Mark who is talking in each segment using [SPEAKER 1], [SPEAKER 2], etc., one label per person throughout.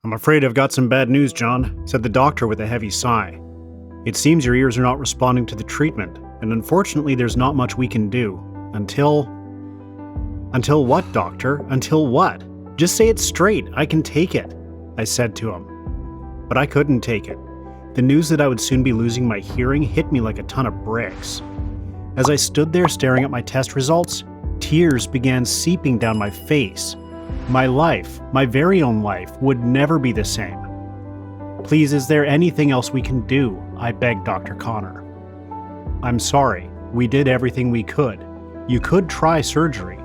[SPEAKER 1] "I'm afraid I've got some bad news, John," said the doctor with a heavy sigh. "It seems your ears are not responding to the treatment, and unfortunately there's not much we can do. Until what, doctor? Until what? Just say it straight, I can take it," I said to him. But I couldn't take it. The news that I would soon be losing my hearing hit me like a ton of bricks. As I stood there staring at my test results, tears began seeping down my face. My life, my very own life, would never be the same. "Please, is there anything else we can do?" I begged Dr. Connor. "I'm sorry, we did everything we could. You could try surgery.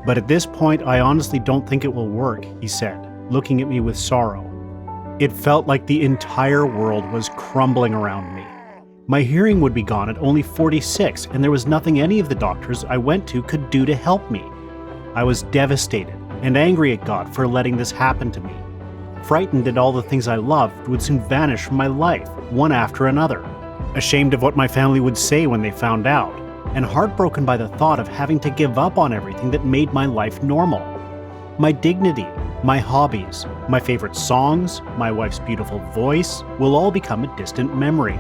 [SPEAKER 1] But at this point, I honestly don't think it will work," he said, looking at me with sorrow. It felt like the entire world was crumbling around me. My hearing would be gone at only 46, and there was nothing any of the doctors I went to could do to help me. I was devastated and angry at God for letting this happen to me, frightened that all the things I loved would soon vanish from my life, one after another, ashamed of what my family would say when they found out, and heartbroken by the thought of having to give up on everything that made my life normal. My dignity, my hobbies, my favorite songs, my wife's beautiful voice will all become a distant memory.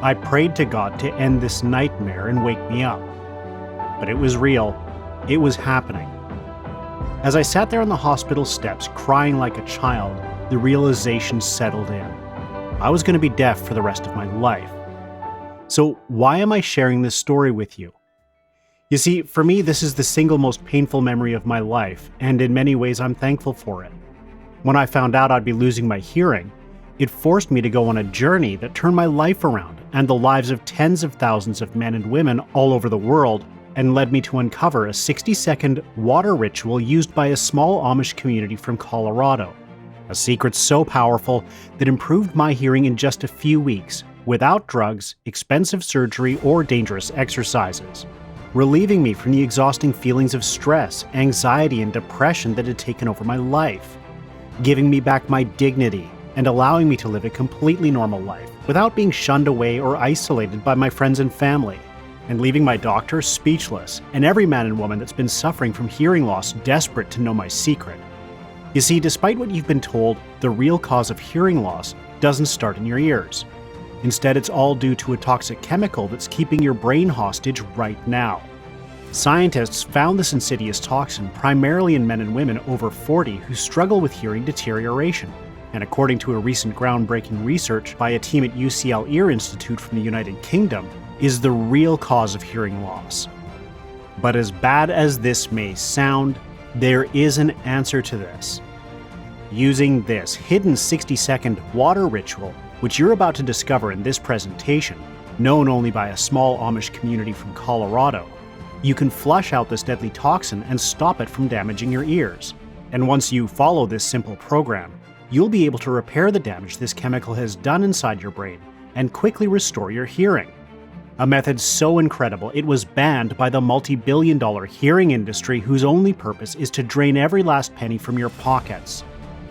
[SPEAKER 1] I prayed to God to end this nightmare and wake me up. But it was real. It was happening. As I sat there on the hospital steps crying like a child, the realization settled in. I was going to be deaf for the rest of my life. So why am I sharing this story with you? You see, for me, this is the single most painful memory of my life, and in many ways I'm thankful for it. When I found out I'd be losing my hearing, it forced me to go on a journey that turned my life around and the lives of tens of thousands of men and women all over the world, and led me to uncover a 60-second water ritual used by a small Amish community from Colorado. A secret so powerful that improved my hearing in just a few weeks, without drugs, expensive surgery, or dangerous exercises, relieving me from the exhausting feelings of stress, anxiety, and depression that had taken over my life, giving me back my dignity, and allowing me to live a completely normal life without being shunned away or isolated by my friends and family, and leaving my doctor speechless, and every man and woman that's been suffering from hearing loss desperate to know my secret. You see, despite what you've been told, the real cause of hearing loss doesn't start in your ears. Instead, it's all due to a toxic chemical that's keeping your brain hostage right now. Scientists found this insidious toxin primarily in men and women over 40 who struggle with hearing deterioration, and according to a recent groundbreaking research by a team at UCL Ear Institute from the United Kingdom, is the real cause of hearing loss. But as bad as this may sound, there is an answer to this. Using this hidden 60-second water ritual, which you're about to discover in this presentation, known only by a small Amish community from Colorado, you can flush out this deadly toxin and stop it from damaging your ears. And once you follow this simple program, you'll be able to repair the damage this chemical has done inside your brain and quickly restore your hearing. A method so incredible it was banned by the multi-billion-dollar hearing industry, whose only purpose is to drain every last penny from your pockets.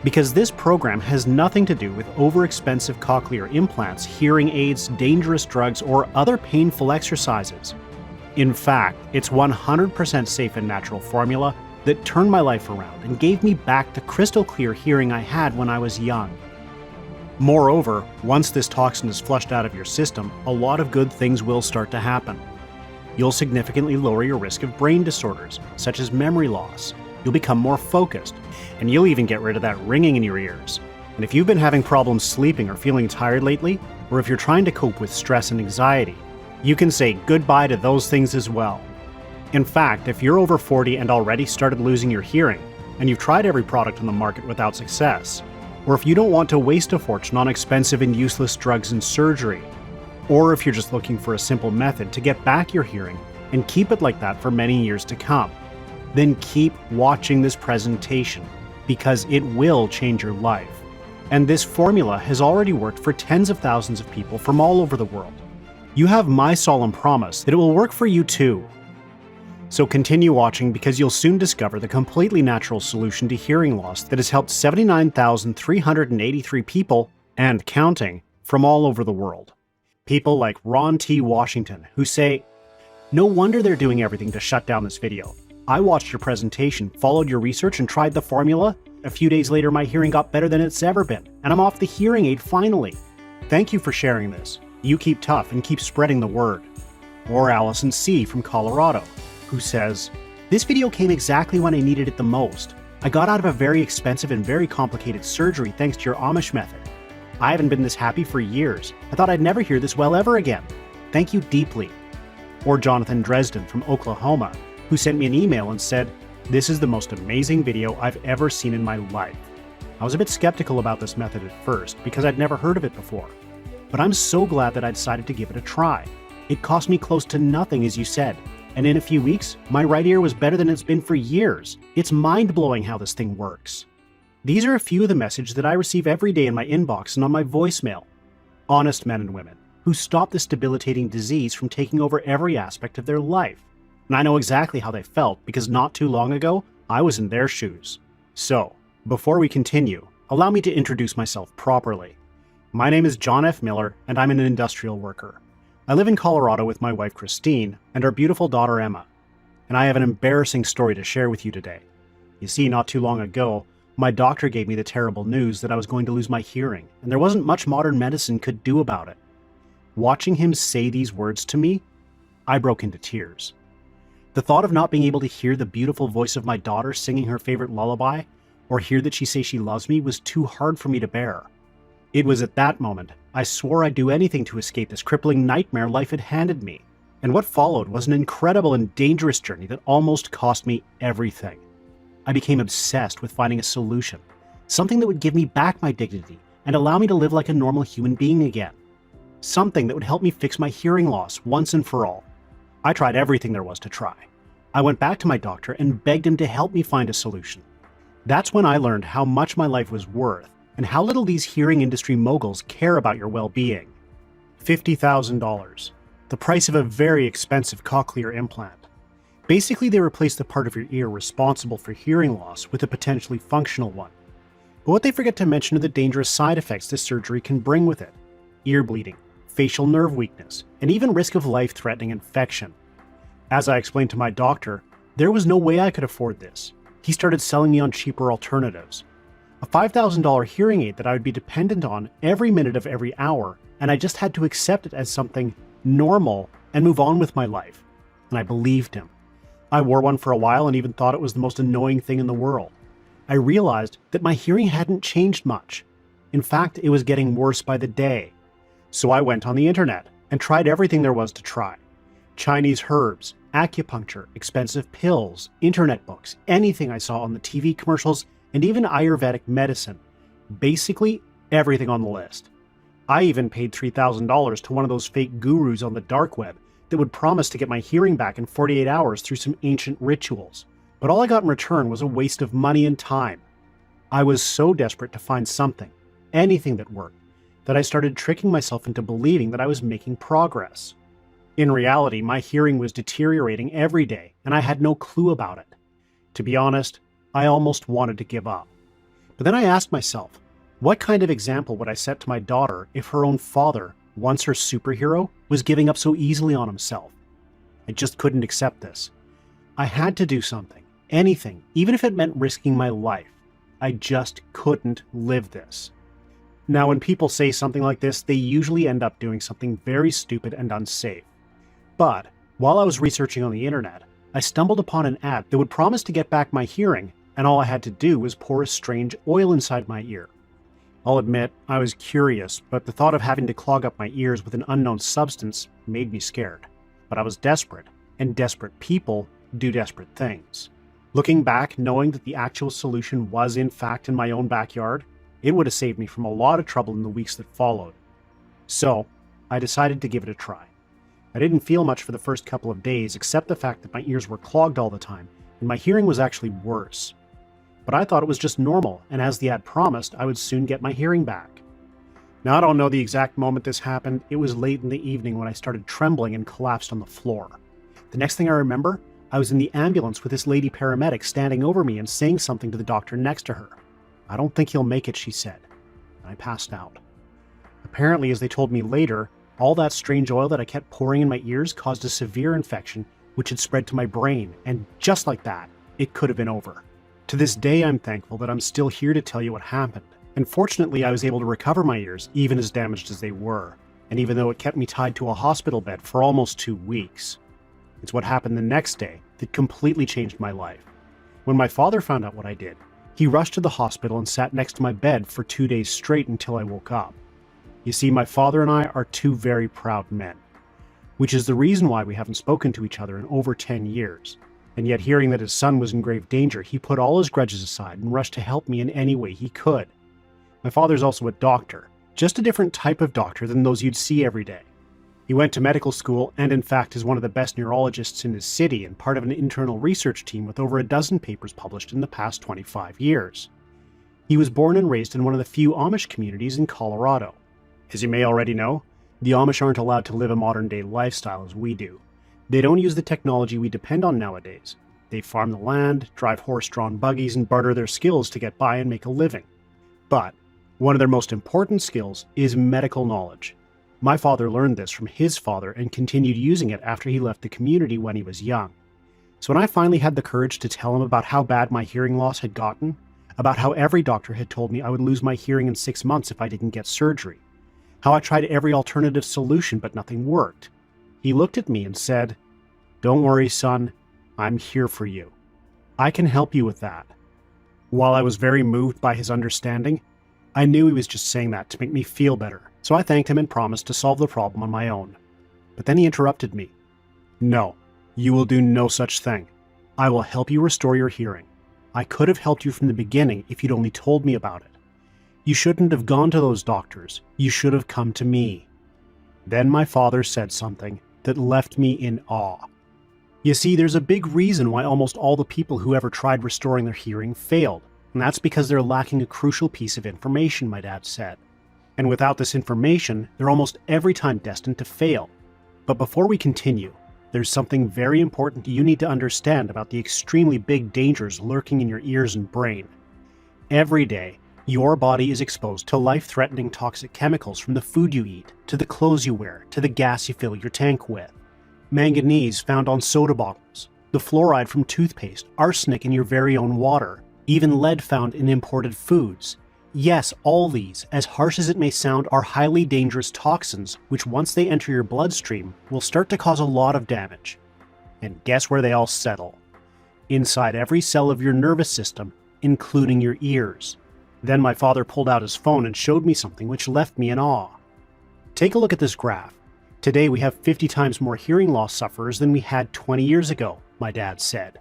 [SPEAKER 1] Because this program has nothing to do with overexpensive cochlear implants, hearing aids, dangerous drugs, or other painful exercises. In fact, it's 100% safe and natural formula that turned my life around and gave me back the crystal clear hearing I had when I was young. Moreover, once this toxin is flushed out of your system, a lot of good things will start to happen. You'll significantly lower your risk of brain disorders, such as memory loss. You'll become more focused, and you'll even get rid of that ringing in your ears. And if you've been having problems sleeping or feeling tired lately, or if you're trying to cope with stress and anxiety, you can say goodbye to those things as well. In fact, if you're over 40 and already started losing your hearing, and you've tried every product on the market without success, or if you don't want to waste a fortune on expensive and useless drugs and surgery, or if you're just looking for a simple method to get back your hearing and keep it like that for many years to come, then keep watching this presentation, because it will change your life. And this formula has already worked for tens of thousands of people from all over the world. You have my solemn promise that it will work for you too. So continue watching, because you'll soon discover the completely natural solution to hearing loss that has helped 79,383 people, and counting, from all over the world. People like Ron T. Washington, who say, "No wonder they're doing everything to shut down this video. I watched your presentation, followed your research, and tried the formula. A few days later, my hearing got better than it's ever been, and I'm off the hearing aid finally. Thank you for sharing this. You keep tough and keep spreading the word. Or Allison C. from Colorado, who says, "This video came exactly when I needed it the most. I got out of a very expensive and very complicated surgery thanks to your Amish method. I haven't been this happy for years. I thought I'd never hear this well ever again. Thank you deeply." Or Jonathan Dresden from Oklahoma, who sent me an email and said, "This is the most amazing video I've ever seen in my life. I was a bit skeptical about this method at first because I'd never heard of it before. But I'm so glad that I decided to give it a try. It cost me close to nothing, as you said, and in a few weeks, my right ear was better than it's been for years. It's mind-blowing how this thing works." These are a few of the messages that I receive every day in my inbox and on my voicemail. Honest men and women who stop this debilitating disease from taking over every aspect of their life. And I know exactly how they felt because not too long ago, I was in their shoes. So, before we continue, allow me to introduce myself properly. My name is John F. Miller, and I'm an industrial worker. I live in Colorado with my wife Christine and our beautiful daughter Emma. And I have an embarrassing story to share with you today. You see, not too long ago, my doctor gave me the terrible news that I was going to lose my hearing, and there wasn't much modern medicine could do about it. Watching him say these words to me, I broke into tears. The thought of not being able to hear the beautiful voice of my daughter singing her favorite lullaby, or hear that she say she loves me, was too hard for me to bear. It was at that moment I swore I'd do anything to escape this crippling nightmare life had handed me, and what followed was an incredible and dangerous journey that almost cost me everything. I became obsessed with finding a solution, something that would give me back my dignity and allow me to live like a normal human being again. Something that would help me fix my hearing loss once and for all. I tried everything there was to try. I went back to my doctor and begged him to help me find a solution. That's when I learned how much my life was worth and how little these hearing industry moguls care about your well-being. $50,000, the price of a very expensive cochlear implant. Basically, they replace the part of your ear responsible for hearing loss with a potentially functional one. But what they forget to mention are the dangerous side effects this surgery can bring with it. Ear bleeding, facial nerve weakness, and even risk of life-threatening infection. As I explained to my doctor, there was no way I could afford this. He started selling me on cheaper alternatives. A $5,000 hearing aid that I would be dependent on every minute of every hour, and I just had to accept it as something normal and move on with my life. And I believed him. I wore one for a while and even thought it was the most annoying thing in the world. I realized that my hearing hadn't changed much. In fact, it was getting worse by the day. So I went on the internet and tried everything there was to try. Chinese herbs, acupuncture, expensive pills, internet books, anything I saw on the TV commercials, and even Ayurvedic medicine. Basically, everything on the list. I even paid $3,000 to one of those fake gurus on the dark web that would promise to get my hearing back in 48 hours through some ancient rituals. But all I got in return was a waste of money and time. I was so desperate to find something, anything that worked, that I started tricking myself into believing that I was making progress. In reality, my hearing was deteriorating every day, and I had no clue about it. To be honest, I almost wanted to give up. But then I asked myself, what kind of example would I set to my daughter if her own father, once her superhero, was giving up so easily on himself? I just couldn't accept this. I had to do something, anything, even if it meant risking my life. I just couldn't live this. Now, when people say something like this, they usually end up doing something very stupid and unsafe. But while I was researching on the internet, I stumbled upon an ad that would promise to get back my hearing, and all I had to do was pour a strange oil inside my ear. I'll admit, I was curious, but the thought of having to clog up my ears with an unknown substance made me scared. But I was desperate, and desperate people do desperate things. Looking back, knowing that the actual solution was in fact in my own backyard, it would have saved me from a lot of trouble in the weeks that followed. So, I decided to give it a try. I didn't feel much for the first couple of days, except the fact that my ears were clogged all the time, and my hearing was actually worse. But I thought it was just normal, and as the ad promised, I would soon get my hearing back. Now, I don't know the exact moment this happened. It was late in the evening when I started trembling and collapsed on the floor. The next thing I remember, I was in the ambulance with this lady paramedic standing over me and saying something to the doctor next to her. "I don't think you'll make it," she said. And I passed out. Apparently, as they told me later, all that strange oil that I kept pouring in my ears caused a severe infection which had spread to my brain, and just like that, it could have been over. To this day, I'm thankful that I'm still here to tell you what happened. And fortunately, I was able to recover my ears, even as damaged as they were, and even though it kept me tied to a hospital bed for almost 2 weeks. It's what happened the next day that completely changed my life. When my father found out what I did, he rushed to the hospital and sat next to my bed for 2 days straight until I woke up. You see, my father and I are two very proud men, which is the reason why we haven't spoken to each other in over 10 years. And yet, hearing that his son was in grave danger, he put all his grudges aside and rushed to help me in any way he could. My father's also a doctor, just a different type of doctor than those you'd see every day. He went to medical school and in fact is one of the best neurologists in his city and part of an internal research team with over a dozen papers published in the past 25 years. He was born and raised in one of the few Amish communities in Colorado. As you may already know, the Amish aren't allowed to live a modern-day lifestyle as we do. They don't use the technology we depend on nowadays. They farm the land, drive horse-drawn buggies, and barter their skills to get by and make a living. But one of their most important skills is medical knowledge. My father learned this from his father and continued using it after he left the community when he was young. So when I finally had the courage to tell him about how bad my hearing loss had gotten, about how every doctor had told me I would lose my hearing in 6 months if I didn't get surgery, how I tried every alternative solution but nothing worked, he looked at me and said, "Don't worry, son, I'm here for you. I can help you with that." While I was very moved by his understanding, I knew he was just saying that to make me feel better, so I thanked him and promised to solve the problem on my own. But then he interrupted me. "No, you will do no such thing. I will help you restore your hearing. I could have helped you from the beginning if you'd only told me about it. You shouldn't have gone to those doctors. You should have come to me." Then my father said something that left me in awe. You see, there's a big reason why almost all the people who ever tried restoring their hearing failed, and that's because they're lacking a crucial piece of information, my dad said. And without this information, they're almost every time destined to fail. But before we continue, there's something very important you need to understand about the extremely big dangers lurking in your ears and brain. Every day, your body is exposed to life-threatening toxic chemicals from the food you eat, to the clothes you wear, to the gas you fill your tank with. Manganese found on soda bottles, the fluoride from toothpaste, arsenic in your very own water, even lead found in imported foods. Yes, all these, as harsh as it may sound, are highly dangerous toxins which once they enter your bloodstream will start to cause a lot of damage. And guess where they all settle? Inside every cell of your nervous system, including your ears. Then my father pulled out his phone and showed me something which left me in awe. Take a look at this graph. Today we have 50 times more hearing loss sufferers than we had 20 years ago, my dad said.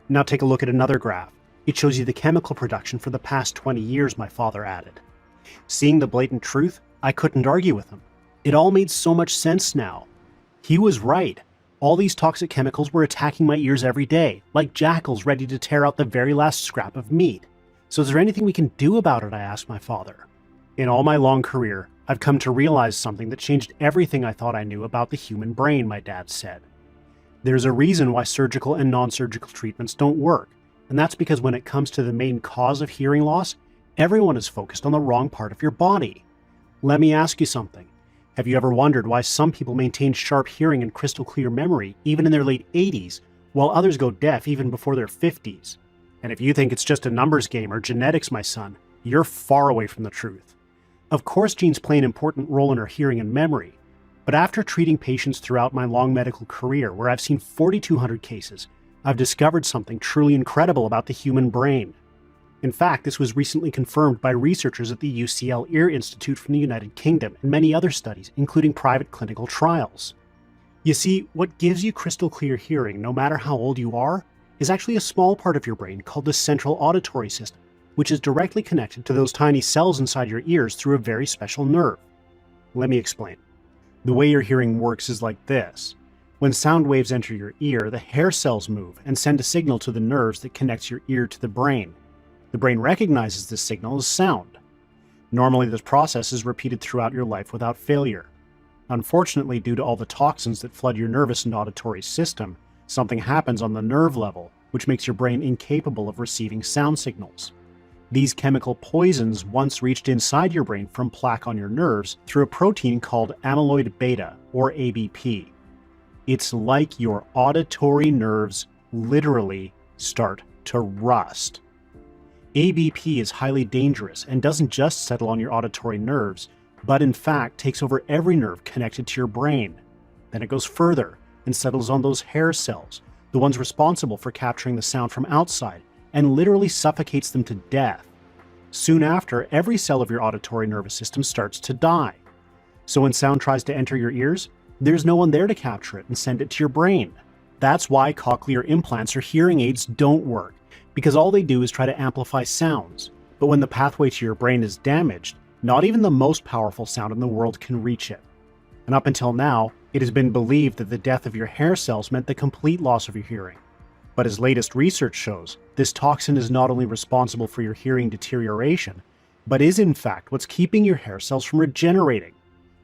[SPEAKER 1] Now take a look at another graph. It shows you the chemical production for the past 20 years, my father added. Seeing the blatant truth, I couldn't argue with him. It all made so much sense now. He was right. All these toxic chemicals were attacking my ears every day, like jackals ready to tear out the very last scrap of meat. So is there anything we can do about it? I asked my father. In all my long career, I've come to realize something that changed everything I thought I knew about the human brain, my dad said. There's a reason why surgical and non-surgical treatments don't work, and that's because when it comes to the main cause of hearing loss, everyone is focused on the wrong part of your body. Let me ask you something. Have you ever wondered why some people maintain sharp hearing and crystal clear memory even in their late 80s, while others go deaf even before their 50s? And if you think it's just a numbers game or genetics, my son, you're far away from the truth. Of course, genes play an important role in our hearing and memory, but after treating patients throughout my long medical career, where I've seen 4,200 cases, I've discovered something truly incredible about the human brain. In fact, this was recently confirmed by researchers at the UCL Ear Institute from the United Kingdom and many other studies, including private clinical trials. You see, what gives you crystal clear hearing, no matter how old you are, is actually a small part of your brain called the central auditory system, which is directly connected to those tiny cells inside your ears through a very special nerve. Let me explain. The way your hearing works is like this. When sound waves enter your ear, the hair cells move and send a signal to the nerves that connects your ear to the brain. The brain recognizes this signal as sound. Normally, this process is repeated throughout your life without failure. Unfortunately, due to all the toxins that flood your nervous and auditory system, something happens on the nerve level, which makes your brain incapable of receiving sound signals. These chemical poisons once reached inside your brain from plaque on your nerves through a protein called amyloid beta, or ABP. It's like your auditory nerves literally start to rust. ABP is highly dangerous and doesn't just settle on your auditory nerves, but in fact takes over every nerve connected to your brain. Then it goes further and settles on those hair cells, the ones responsible for capturing the sound from outside, and literally suffocates them to death. Soon after, every cell of your auditory nervous system starts to die. So when sound tries to enter your ears, there's no one there to capture it and send it to your brain. That's why cochlear implants or hearing aids don't work, because all they do is try to amplify sounds. But when the pathway to your brain is damaged, not even the most powerful sound in the world can reach it. And up until now, it has been believed that the death of your hair cells meant the complete loss of your hearing. But as latest research shows, this toxin is not only responsible for your hearing deterioration, but is in fact what's keeping your hair cells from regenerating.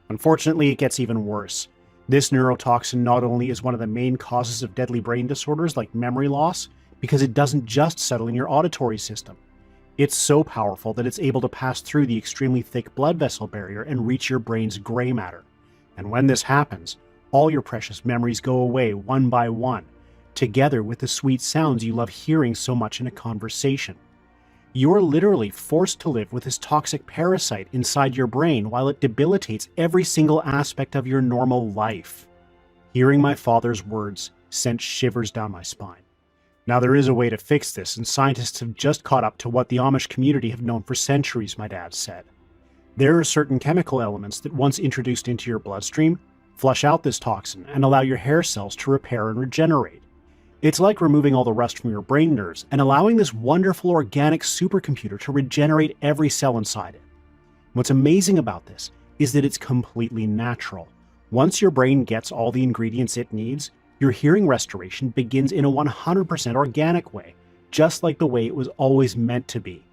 [SPEAKER 1] Unfortunately, it gets even worse. This neurotoxin not only is one of the main causes of deadly brain disorders like memory loss, because it doesn't just settle in your auditory system. It's so powerful that it's able to pass through the extremely thick blood vessel barrier and reach your brain's gray matter. And when this happens, all your precious memories go away one by one, together with the sweet sounds you love hearing so much in a conversation. You're literally forced to live with this toxic parasite inside your brain while it debilitates every single aspect of your normal life. Hearing my father's words sent shivers down my spine. Now there is a way to fix this, and scientists have just caught up to what the Amish community have known for centuries, my dad said. There are certain chemical elements that once introduced into your bloodstream, flush out this toxin and allow your hair cells to repair and regenerate. It's like removing all the rust from your brain nerves and allowing this wonderful organic supercomputer to regenerate every cell inside it. What's amazing about this is that it's completely natural. Once your brain gets all the ingredients it needs, your hearing restoration begins in a 100% organic way, just like the way it was always meant to be.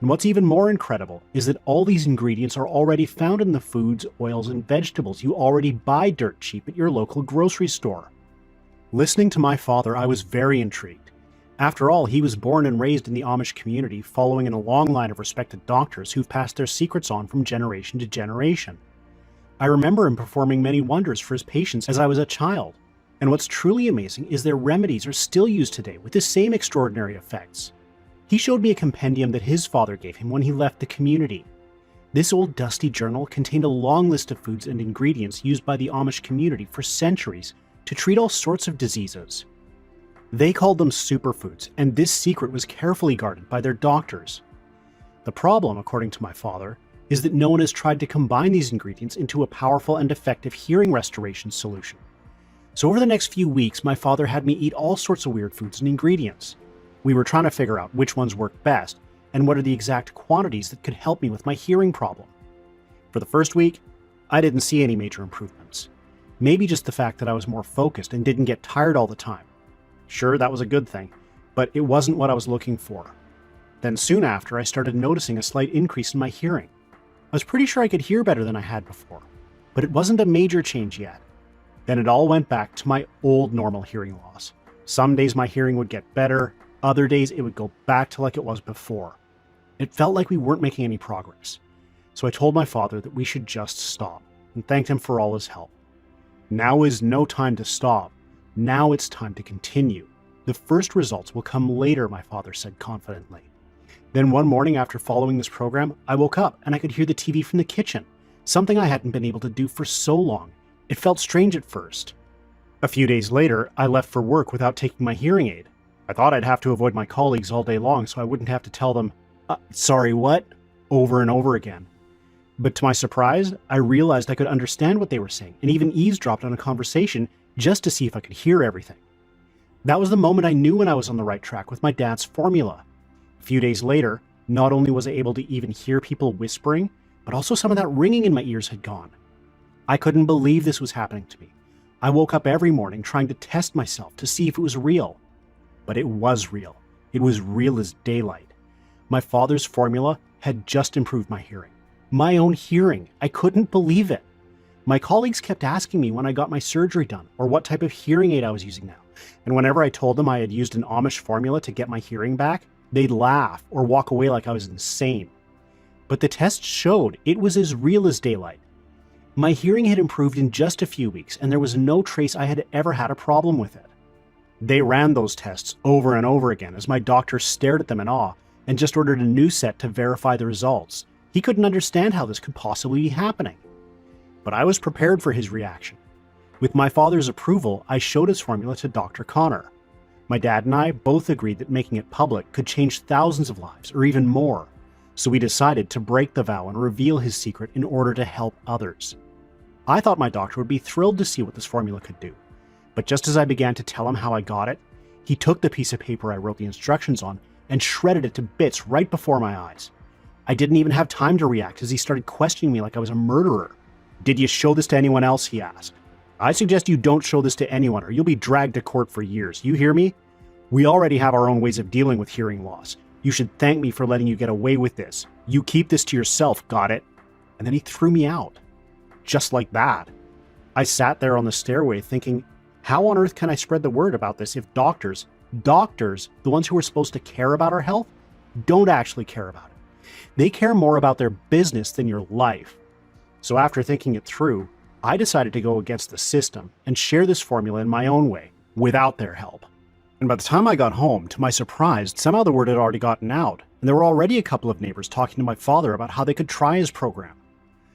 [SPEAKER 1] And what's even more incredible is that all these ingredients are already found in the foods, oils, and vegetables you already buy dirt cheap at your local grocery store. Listening to my father, I was very intrigued. After all, he was born and raised in the Amish community, following in a long line of respected doctors who've passed their secrets on from generation to generation. I remember him performing many wonders for his patients as I was a child. And what's truly amazing is their remedies are still used today with the same extraordinary effects. He showed me a compendium that his father gave him when he left the community. This old dusty journal contained a long list of foods and ingredients used by the Amish community for centuries to treat all sorts of diseases. They called them superfoods, and this secret was carefully guarded by their doctors. The problem, according to my father, is that no one has tried to combine these ingredients into a powerful and effective hearing restoration solution. So over the next few weeks, my father had me eat all sorts of weird foods and ingredients. We were trying to figure out which ones worked best and what are the exact quantities that could help me with my hearing problem. For the first week, I didn't see any major improvements. Maybe just the fact that I was more focused and didn't get tired all the time. Sure, that was a good thing, but it wasn't what I was looking for. Then soon after, I started noticing a slight increase in my hearing. I was pretty sure I could hear better than I had before, but it wasn't a major change yet. Then it all went back to my old normal hearing loss. Some days my hearing would get better, other days it would go back to like it was before. It felt like we weren't making any progress. So I told my father that we should just stop, and thanked him for all his help. Now is no time to stop. Now it's time to continue. The first results will come later, my father said confidently. Then one morning after following this program, I woke up and I could hear the TV from the kitchen, something I hadn't been able to do for so long. It felt strange at first. A few days later, I left for work without taking my hearing aid. I thought I'd have to avoid my colleagues all day long so I wouldn't have to tell them, sorry, what? Over and over again. But to my surprise, I realized I could understand what they were saying and even eavesdropped on a conversation just to see if I could hear everything. That was the moment I knew when I was on the right track with my dad's formula. A few days later, not only was I able to even hear people whispering, but also some of that ringing in my ears had gone. I couldn't believe this was happening to me. I woke up every morning trying to test myself to see if it was real. But it was real. It was real as daylight. My father's formula had just improved my hearing. My own hearing. I couldn't believe it. My colleagues kept asking me when I got my surgery done or what type of hearing aid I was using now. And whenever I told them I had used an Amish formula to get my hearing back, they'd laugh or walk away like I was insane. But the tests showed it was as real as daylight. My hearing had improved in just a few weeks, and there was no trace I had ever had a problem with it. They ran those tests over and over again as my doctor stared at them in awe and just ordered a new set to verify the results. He couldn't understand how this could possibly be happening. But I was prepared for his reaction. With my father's approval, I showed his formula to Dr. Connor. My dad and I both agreed that making it public could change thousands of lives, or even more. So we decided to break the vow and reveal his secret in order to help others. I thought my doctor would be thrilled to see what this formula could do. But just as I began to tell him how I got it, he took the piece of paper I wrote the instructions on and shredded it to bits right before my eyes. I didn't even have time to react as he started questioning me like I was a murderer. "Did you show this to anyone else?" he asked. "I suggest you don't show this to anyone or you'll be dragged to court for years. You hear me? We already have our own ways of dealing with hearing loss. You should thank me for letting you get away with this. You keep this to yourself, got it?" And then he threw me out. Just like that. I sat there on the stairway thinking, how on earth can I spread the word about this if doctors, the ones who are supposed to care about our health, don't actually care about it? They care more about their business than your life. So after thinking it through, I decided to go against the system and share this formula in my own way, without their help. And by the time I got home, to my surprise, somehow the word had already gotten out, and there were already a couple of neighbors talking to my father about how they could try his program.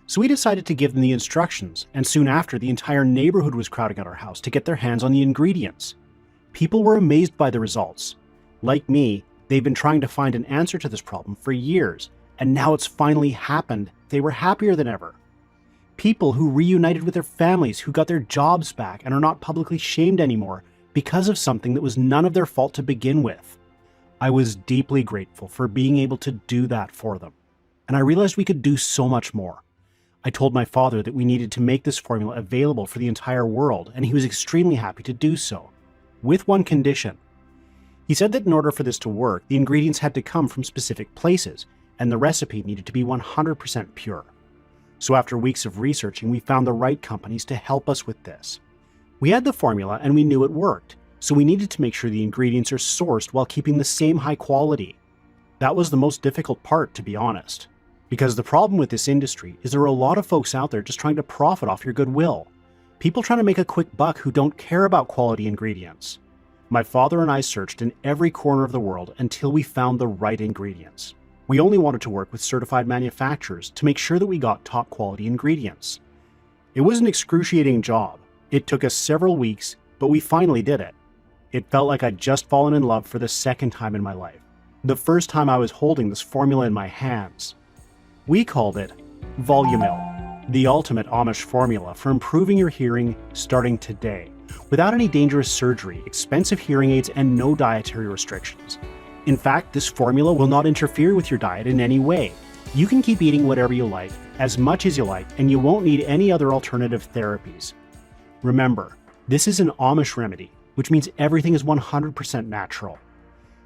[SPEAKER 1] So we decided to give them the instructions, and soon after, the entire neighborhood was crowding at our house to get their hands on the ingredients. People were amazed by the results. Like me, they've been trying to find an answer to this problem for years, and now it's finally happened. They were happier than ever. People who reunited with their families, who got their jobs back and are not publicly shamed anymore because of something that was none of their fault to begin with. I was deeply grateful for being able to do that for them, and I realized we could do so much more. I told my father that we needed to make this formula available for the entire world, and he was extremely happy to do so, with one condition. He said that in order for this to work, the ingredients had to come from specific places, and the recipe needed to be 100% pure. So after weeks of researching, we found the right companies to help us with this. We had the formula and we knew it worked, so we needed to make sure the ingredients are sourced while keeping the same high quality. That was the most difficult part, to be honest. Because the problem with this industry is there are a lot of folks out there just trying to profit off your goodwill. People trying to make a quick buck who don't care about quality ingredients. My father and I searched in every corner of the world until we found the right ingredients. We only wanted to work with certified manufacturers to make sure that we got top quality ingredients. It was an excruciating job. It took us several weeks, but we finally did it. It felt like I'd just fallen in love for the second time in my life. The first time I was holding this formula in my hands. We called it Volumil, the ultimate Amish formula for improving your hearing starting today, without any dangerous surgery, expensive hearing aids, and no dietary restrictions. In fact, this formula will not interfere with your diet in any way. You can keep eating whatever you like, as much as you like, and you won't need any other alternative therapies. Remember, this is an Amish remedy, which means everything is 100% natural.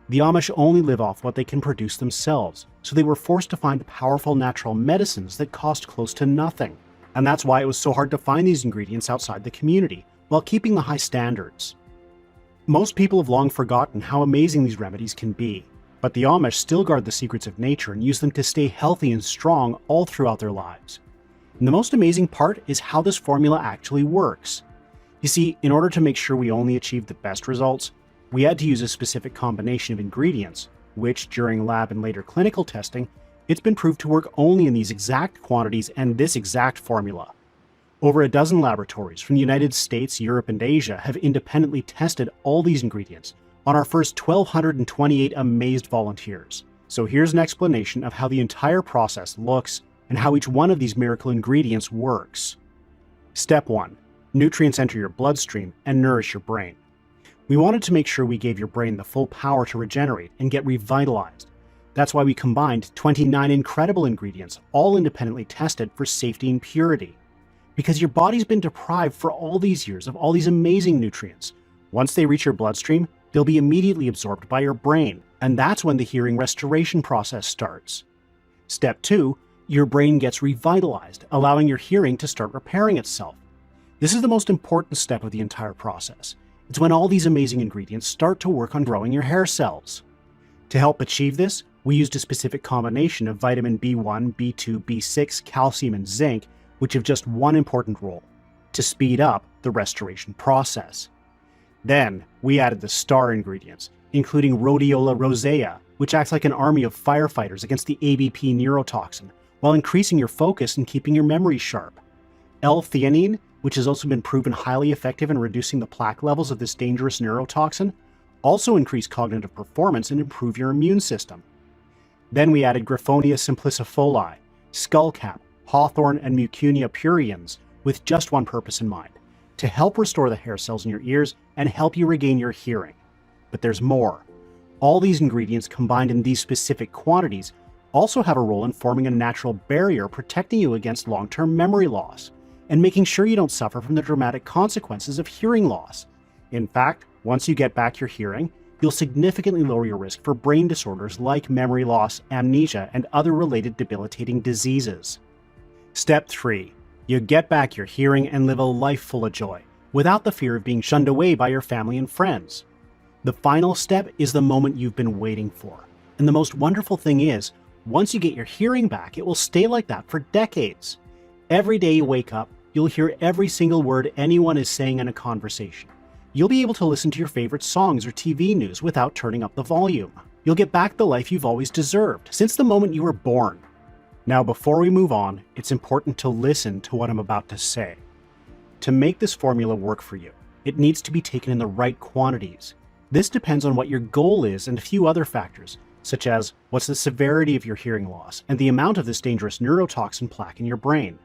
[SPEAKER 1] The Amish only live off what they can produce themselves, so they were forced to find powerful natural medicines that cost close to nothing. And that's why it was so hard to find these ingredients outside the community, while keeping the high standards. Most people have long forgotten how amazing these remedies can be, but the Amish still guard the secrets of nature and use them to stay healthy and strong all throughout their lives. And the most amazing part is how this formula actually works. You see, in order to make sure we only achieve the best results, we had to use a specific combination of ingredients, which during lab and later clinical testing, it's been proved to work only in these exact quantities and this exact formula. Over a dozen laboratories from the United States, Europe, and Asia have independently tested all these ingredients on our first 1,228 amazed volunteers. So here's an explanation of how the entire process looks and how each one of these miracle ingredients works. Step 1. Nutrients enter your bloodstream and nourish your brain. We wanted to make sure we gave your brain the full power to regenerate and get revitalized. That's why we combined 29 incredible ingredients, all independently tested for safety and purity. Because your body's been deprived for all these years of all these amazing nutrients. Once they reach your bloodstream, they'll be immediately absorbed by your brain, and that's when the hearing restoration process starts. Step 2, your brain gets revitalized, allowing your hearing to start repairing itself. This is the most important step of the entire process. It's when all these amazing ingredients start to work on growing your hair cells. To help achieve this, we used a specific combination of vitamin B1, B2, B6, calcium, and zinc, which have just one important role: to speed up the restoration process. Then, we added the star ingredients, including rhodiola rosea, which acts like an army of firefighters against the ABP neurotoxin, while increasing your focus and keeping your memory sharp. L-theanine, which has also been proven highly effective in reducing the plaque levels of this dangerous neurotoxin, also increase cognitive performance and improve your immune system. Then we added Griffonia simplicifoli, skullcap, hawthorn, and mucunia pruriens with just one purpose in mind: to help restore the hair cells in your ears and help you regain your hearing. But there's more. All these ingredients combined in these specific quantities also have a role in forming a natural barrier protecting you against long-term memory loss and making sure you don't suffer from the dramatic consequences of hearing loss. In fact, once you get back your hearing, you'll significantly lower your risk for brain disorders like memory loss, amnesia, and other related debilitating diseases. Step 3. You get back your hearing and live a life full of joy, without the fear of being shunned away by your family and friends. The final step is the moment you've been waiting for. And the most wonderful thing is, once you get your hearing back, it will stay like that for decades. Every day you wake up, you'll hear every single word anyone is saying in a conversation. You'll be able to listen to your favorite songs or TV news without turning up the volume. You'll get back the life you've always deserved, since the moment you were born. Now, before we move on, it's important to listen to what I'm about to say. To make this formula work for you, it needs to be taken in the right quantities. This depends on what your goal is and a few other factors, such as what's the severity of your hearing loss and the amount of this dangerous neurotoxin plaque in your brain.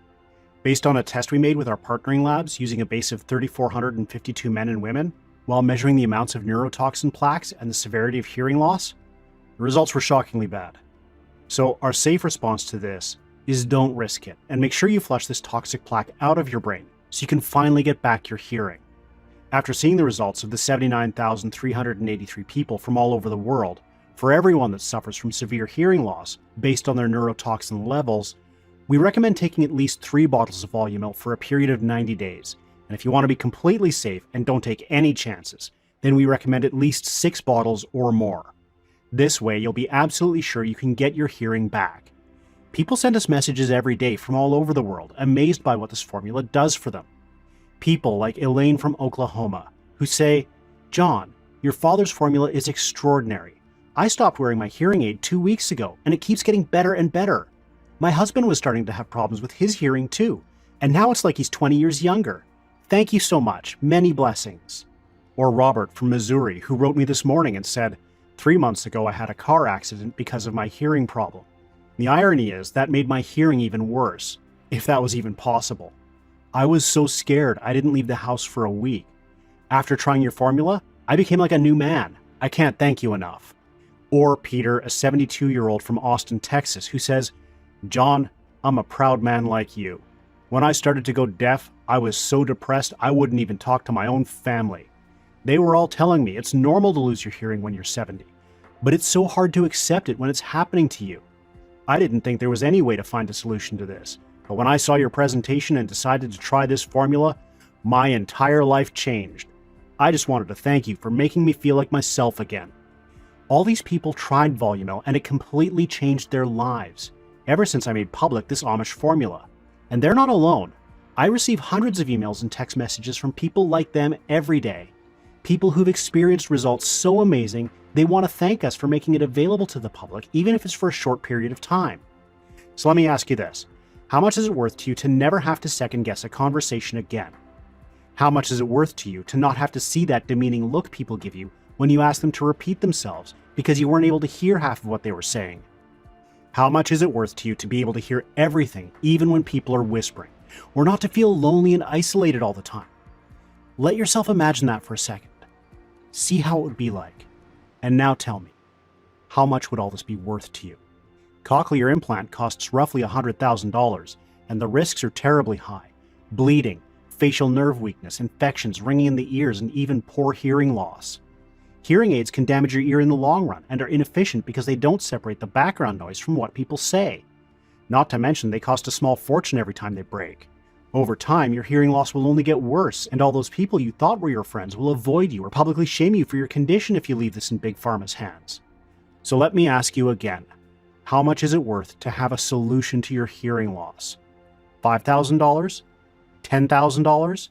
[SPEAKER 1] Based on a test we made with our partnering labs using a base of 3,452 men and women, while measuring the amounts of neurotoxin plaques and the severity of hearing loss, the results were shockingly bad. So our safe response to this is don't risk it, and make sure you flush this toxic plaque out of your brain so you can finally get back your hearing. After seeing the results of the 79,383 people from all over the world, for everyone that suffers from severe hearing loss based on their neurotoxin levels, we recommend taking at least 3 bottles of Volumil for a period of 90 days. And if you want to be completely safe and don't take any chances, then we recommend at least 6 bottles or more. This way, you'll be absolutely sure you can get your hearing back. People send us messages every day from all over the world, amazed by what this formula does for them. People like Elaine from Oklahoma, who say, "John, your father's formula is extraordinary. I stopped wearing my hearing aid 2 weeks ago, and it keeps getting better and better. My husband was starting to have problems with his hearing too, and now it's like he's 20 years younger. Thank you so much. Many blessings." Or Robert from Missouri, who wrote me this morning and said, 3 months ago I had a car accident because of my hearing problem. The irony is that made my hearing even worse, if that was even possible. I was so scared I didn't leave the house for a week. After trying your formula, I became like a new man. I can't thank you enough. Or Peter, a 72-year-old from Austin, Texas, who says, "John, I'm a proud man like you. When I started to go deaf, I was so depressed I wouldn't even talk to my own family. They were all telling me it's normal to lose your hearing when you're 70, but it's so hard to accept it when it's happening to you. I didn't think there was any way to find a solution to this, but when I saw your presentation and decided to try this formula, my entire life changed. I just wanted to thank you for making me feel like myself again." All these people tried Volumil and it completely changed their lives, ever since I made public this Amish formula. And they're not alone. I receive hundreds of emails and text messages from people like them every day. People who've experienced results so amazing, they want to thank us for making it available to the public, even if it's for a short period of time. So let me ask you this. How much is it worth to you to never have to second guess a conversation again? How much is it worth to you to not have to see that demeaning look people give you when you ask them to repeat themselves because you weren't able to hear half of what they were saying? How much is it worth to you to be able to hear everything, even when people are whispering, or not to feel lonely and isolated all the time? Let yourself imagine that for a second. See how it would be like. And now tell me, how much would all this be worth to you? Cochlear implant costs roughly $100,000, and the risks are terribly high. Bleeding, facial nerve weakness, infections, ringing in the ears, and even poor hearing loss. Hearing aids can damage your ear in the long run and are inefficient because they don't separate the background noise from what people say. Not to mention they cost a small fortune every time they break. Over time, your hearing loss will only get worse, and all those people you thought were your friends will avoid you or publicly shame you for your condition if you leave this in Big Pharma's hands. So let me ask you again, how much is it worth to have a solution to your hearing loss? $5,000? $10,000?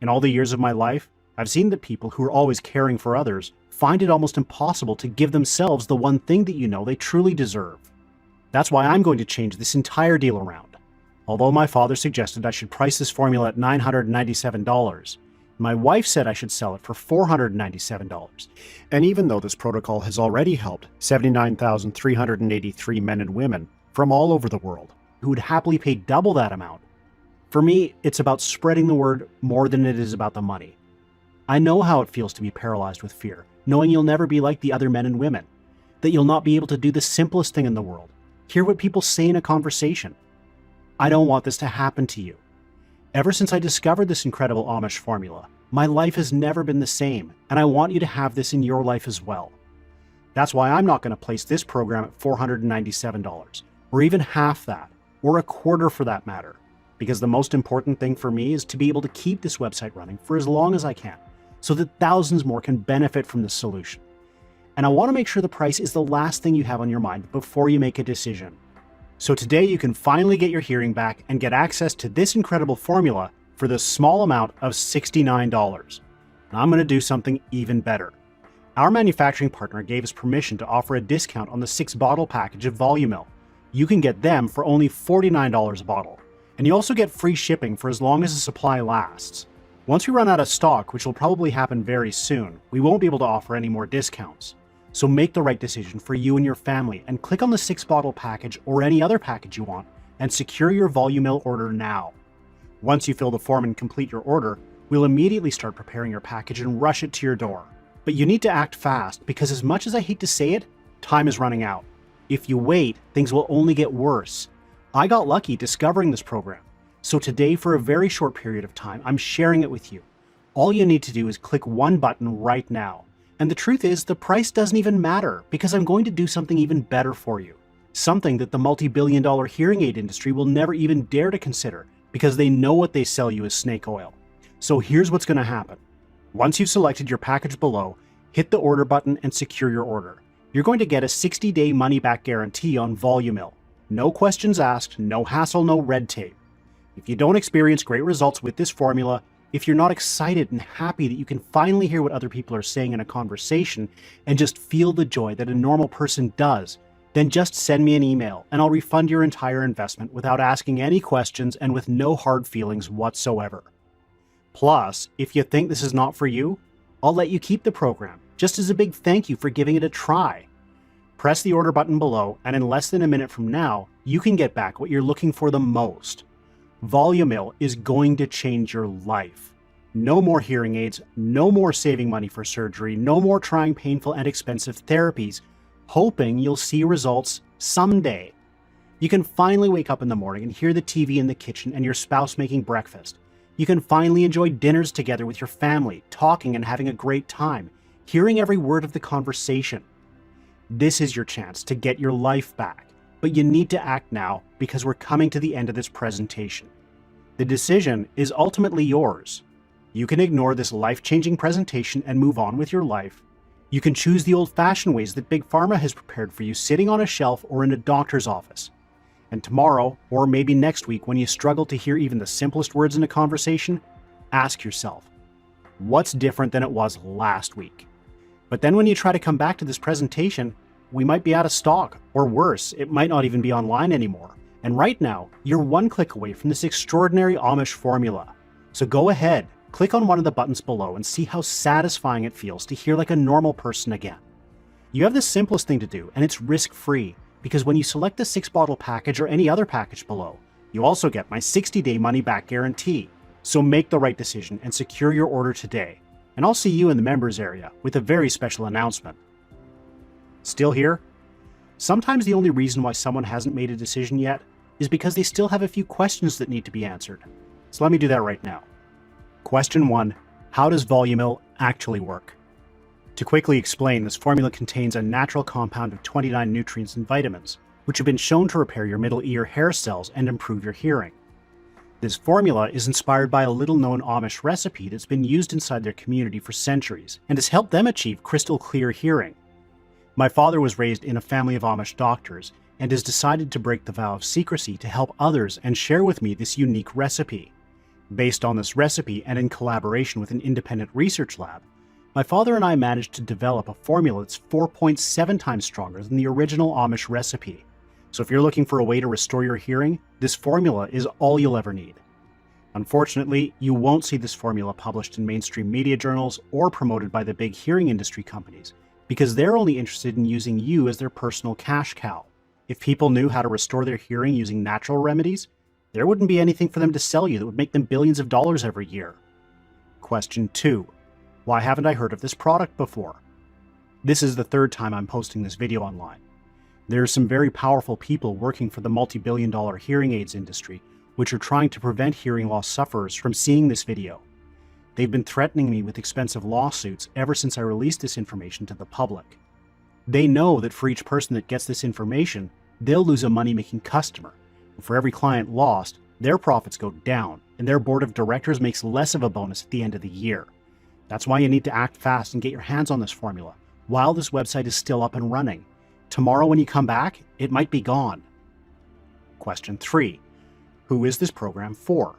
[SPEAKER 1] In all the years of my life, I've seen that people who are always caring for others find it almost impossible to give themselves the one thing that you know they truly deserve. That's why I'm going to change this entire deal around. Although my father suggested I should price this formula at $997, my wife said I should sell it for $497. And even though this protocol has already helped 79,383 men and women from all over the world who would happily pay double that amount, for me, it's about spreading the word more than it is about the money. I know how it feels to be paralyzed with fear, knowing you'll never be like the other men and women, that you'll not be able to do the simplest thing in the world, hear what people say in a conversation. I don't want this to happen to you. Ever since I discovered this incredible Amish formula, my life has never been the same, and I want you to have this in your life as well. That's why I'm not going to place this program at $497, or even half that, or a quarter for that matter, because the most important thing for me is to be able to keep this website running for as long as I can, so that thousands more can benefit from this solution. And I want to make sure the price is the last thing you have on your mind before you make a decision. So today you can finally get your hearing back and get access to this incredible formula for the small amount of $69. And I'm going to do something even better. Our manufacturing partner gave us permission to offer a discount on the 6-bottle package of Volumil. You can get them for only $49 a bottle. And you also get free shipping for as long as the supply lasts. Once we run out of stock, which will probably happen very soon, we won't be able to offer any more discounts. So make the right decision for you and your family and click on the 6-bottle package or any other package you want and secure your Volumil order now. Once you fill the form and complete your order, we'll immediately start preparing your package and rush it to your door. But you need to act fast because, as much as I hate to say it, time is running out. If you wait, things will only get worse. I got lucky discovering this program. So today, for a very short period of time, I'm sharing it with you. All you need to do is click one button right now. And the truth is, the price doesn't even matter because I'm going to do something even better for you. Something that the multi-billion-dollar hearing aid industry will never even dare to consider because they know what they sell you is snake oil. So here's what's going to happen. Once you've selected your package below, hit the order button and secure your order. You're going to get a 60-day money-back guarantee on Volumil. No questions asked, no hassle, no red tape. If you don't experience great results with this formula, if you're not excited and happy that you can finally hear what other people are saying in a conversation and just feel the joy that a normal person does, then just send me an email and I'll refund your entire investment without asking any questions and with no hard feelings whatsoever. Plus, if you think this is not for you, I'll let you keep the program, just as a big thank you for giving it a try. Press the order button below, and in less than a minute from now, you can get back what you're looking for the most. Volumil is going to change your life. No more hearing aids, no more saving money for surgery, no more trying painful and expensive therapies, hoping you'll see results someday. You can finally wake up in the morning and hear the TV in the kitchen and your spouse making breakfast. You can finally enjoy dinners together with your family, talking and having a great time, hearing every word of the conversation. This is your chance to get your life back, but you need to act now because we're coming to the end of this presentation. The decision is ultimately yours. You can ignore this life-changing presentation and move on with your life. You can choose the old-fashioned ways that Big Pharma has prepared for you sitting on a shelf or in a doctor's office. And tomorrow, or maybe next week, when you struggle to hear even the simplest words in a conversation, ask yourself, what's different than it was last week? But then when you try to come back to this presentation, we might be out of stock, or worse, it might not even be online anymore. And right now, you're one click away from this extraordinary Amish formula. So go ahead, click on one of the buttons below and see how satisfying it feels to hear like a normal person again. You have the simplest thing to do, and it's risk-free, because when you select the 6-bottle package or any other package below, you also get my 60-day money-back guarantee. So make the right decision and secure your order today. And I'll see you in the members area with a very special announcement. Still here? Sometimes the only reason why someone hasn't made a decision yet is because they still have a few questions that need to be answered. So let me do that right now. Question 1. How does Volumil actually work? To quickly explain, this formula contains a natural compound of 29 nutrients and vitamins, which have been shown to repair your middle ear hair cells and improve your hearing. This formula is inspired by a little-known Amish recipe that's been used inside their community for centuries and has helped them achieve crystal-clear hearing. My father was raised in a family of Amish doctors and has decided to break the vow of secrecy to help others and share with me this unique recipe. Based on this recipe and in collaboration with an independent research lab, My father and I managed to develop a formula that's 4.7 times stronger than the original Amish recipe. So if you're looking for a way to restore your hearing, this formula is all you'll ever need. Unfortunately, you won't see this formula published in mainstream media journals or promoted by the big hearing industry companies, because they're only interested in using you as their personal cash cow. If people knew how to restore their hearing using natural remedies, there wouldn't be anything for them to sell you that would make them billions of dollars every year. Question 2. Why haven't I heard of this product before? This is the third time I'm posting this video online. There are some very powerful people working for the multi-billion-dollar hearing aids industry, which are trying to prevent hearing loss sufferers from seeing this video. They've been threatening me with expensive lawsuits ever since I released this information to the public. They know that for each person that gets this information, they'll lose a money-making customer. And for every client lost, their profits go down, and their board of directors makes less of a bonus at the end of the year. That's why you need to act fast and get your hands on this formula while this website is still up and running. Tomorrow when you come back, it might be gone. Question 3. Who is this program for?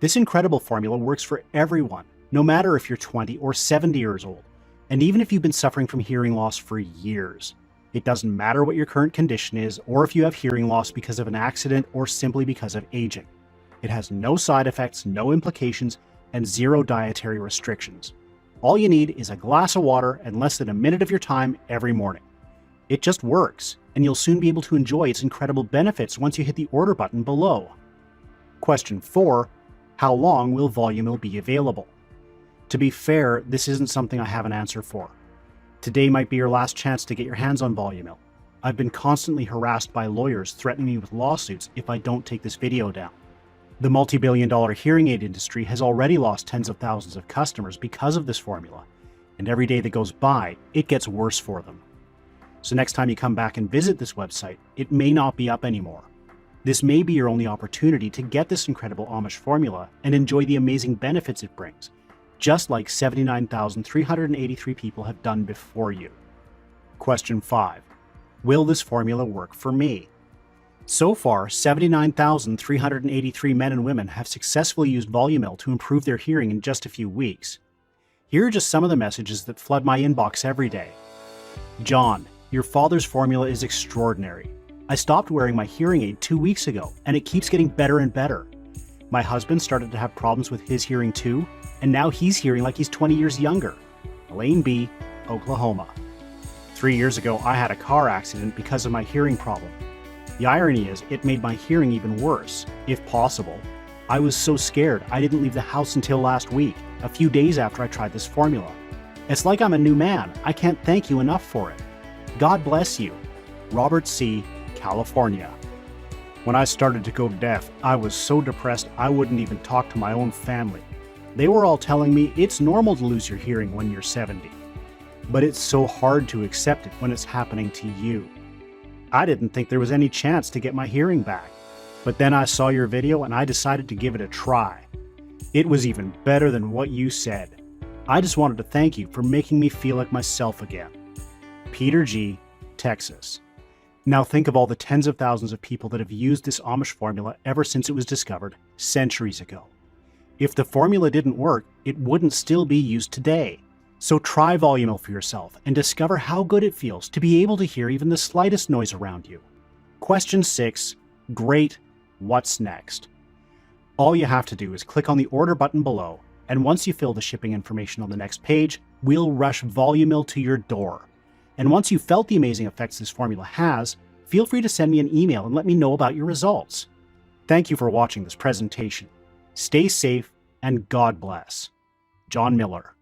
[SPEAKER 1] This incredible formula works for everyone, no matter if you're 20 or 70 years old, and even if you've been suffering from hearing loss for years. It doesn't matter what your current condition is or if you have hearing loss because of an accident or simply because of aging. It has no side effects, no implications, and zero dietary restrictions. All you need is a glass of water and less than a minute of your time every morning. It just works, and you'll soon be able to enjoy its incredible benefits once you hit the order button below. Question 4. How long will Volumil be available? To be fair, this isn't something I have an answer for. Today might be your last chance to get your hands on Volumil. I've been constantly harassed by lawyers threatening me with lawsuits if I don't take this video down. The multi-billion-dollar hearing aid industry has already lost tens of thousands of customers because of this formula, and every day that goes by, it gets worse for them. So next time you come back and visit this website, it may not be up anymore. This may be your only opportunity to get this incredible Amish formula and enjoy the amazing benefits it brings, just like 79,383 people have done before you. Question 5. Will this formula work for me? So far, 79,383 men and women have successfully used Volumil to improve their hearing in just a few weeks. Here are just some of the messages that flood my inbox every day. John, your father's formula is extraordinary. I stopped wearing my hearing aid 2 weeks ago, and it keeps getting better and better. My husband started to have problems with his hearing too, and now he's hearing like he's 20 years younger. Elaine B., Oklahoma. 3 years ago, I had a car accident because of my hearing problem. The irony is, it made my hearing even worse, if possible. I was so scared I didn't leave the house until last week, a few days after I tried this formula. It's like I'm a new man. I can't thank you enough for it. God bless you. Robert C., California. When I started to go deaf, I was so depressed I wouldn't even talk to my own family. They were all telling me it's normal to lose your hearing when you're 70. But it's so hard to accept it when it's happening to you. I didn't think there was any chance to get my hearing back. But then I saw your video and I decided to give it a try. It was even better than what you said. I just wanted to thank you for making me feel like myself again. Peter G., Texas. Now think of all the tens of thousands of people that have used this Amish formula ever since it was discovered centuries ago. If the formula didn't work, it wouldn't still be used today. So try Volumil for yourself and discover how good it feels to be able to hear even the slightest noise around you. Question 6. Great. What's next? All you have to do is click on the order button below, and once you fill the shipping information on the next page, we'll rush Volumil to your door. And once you've felt the amazing effects this formula has, feel free to send me an email and let me know about your results. Thank you for watching this presentation. Stay safe and God bless. John Miller.